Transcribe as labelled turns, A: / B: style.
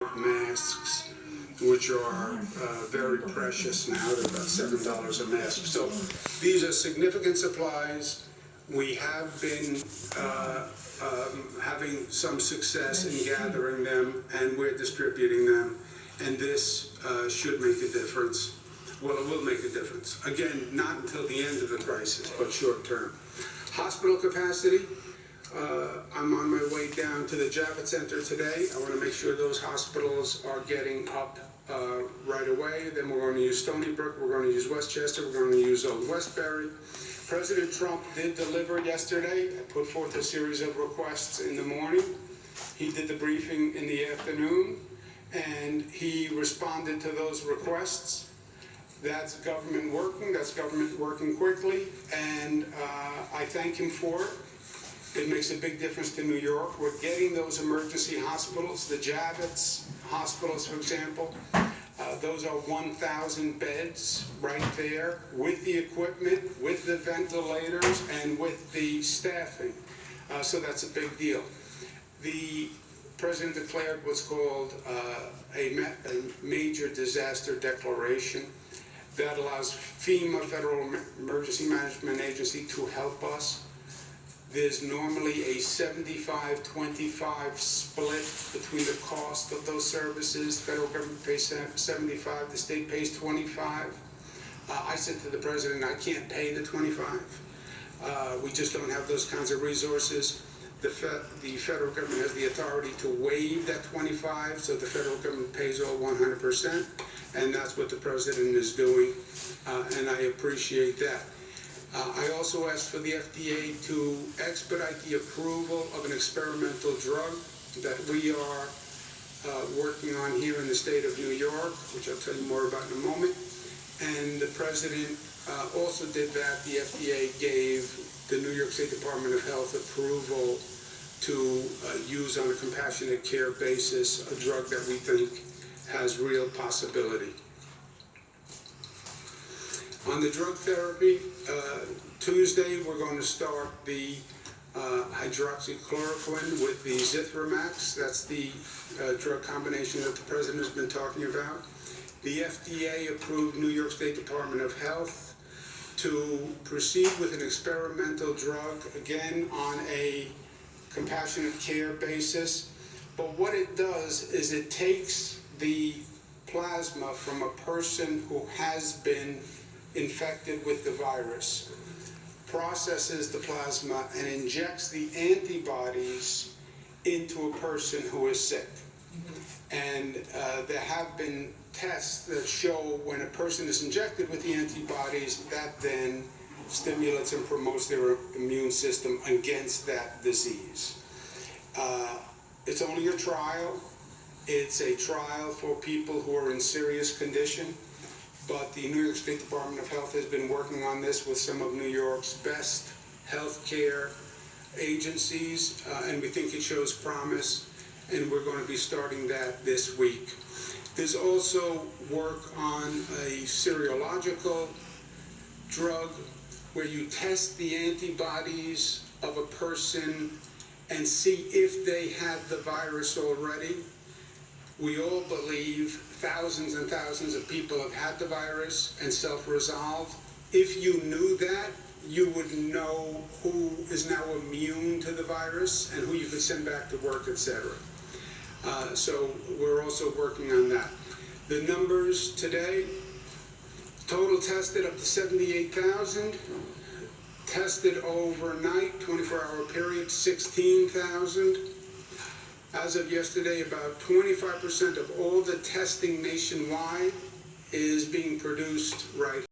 A: of masks, which are very precious now. They're about $7 a mask. So these are significant supplies. We have been having some success in gathering them, and we're distributing them, and this should make a difference. Well, it will make a difference. Again, not until the end of the crisis, but short term. Hospital capacity, I'm on my way down to the Javits Center today. I want to make sure those hospitals are getting up right away. Then we're going to use Stony Brook, we're going to use Westchester, we're going to use Old Westbury. President Trump did deliver yesterday. I put forth a series of requests in the morning. He did the briefing in the afternoon, and he responded to those requests. That's government working. That's government working quickly, and I thank him for it. It makes a big difference to New York. We're getting those emergency hospitals, the Javits hospitals, for example. Those are 1,000 beds right there with the equipment, with the ventilators, and with the staffing. So that's a big deal. The President declared what's called a major disaster declaration. That allows FEMA, Federal Emergency Management Agency, to help us. There's normally a 75-25 split between the cost of those services. The federal government pays 75, the state pays 25. I said to the president, I can't pay the 25. We just don't have those kinds of resources. The federal government has the authority to waive that 25, so the federal government pays all 100%, and that's what the president is doing, and I appreciate that. I also asked for the FDA to expedite the approval of an experimental drug that we are working on here in the state of New York, which I'll tell you more about in a moment. And the president also did that. The FDA gave the New York State Department of Health approval to use on a compassionate care basis a drug that we think has real possibility. On the drug therapy, Tuesday we're going to start the hydroxychloroquine with the Zithromax. That's the drug combination that the president has been talking about. The FDA approved New York State Department of Health to proceed with an experimental drug, again on a compassionate care basis. But what it does is it takes the plasma from a person who has been infected with the virus, processes the plasma, and injects the antibodies into a person who is sick. And there have been tests that show when a person is injected with the antibodies, that then stimulates and promotes their immune system against that disease. It's only a trial. It's a trial for people who are in serious condition. But the New York State Department of Health has been working on this with some of New York's best healthcare agencies, and we think it shows promise, and we're going to be starting that this week. There's also work on a serological drug where you test the antibodies of a person and see if they had the virus already. We all believe thousands and thousands of people have had the virus and self-resolved. If you knew that, you would know who is now immune to the virus and who you could send back to work, etc. So we're also working on that. The numbers today, total tested up to 78,000. Tested overnight, 24-hour period, 16,000. As of yesterday, about 25% of all the testing nationwide is being produced right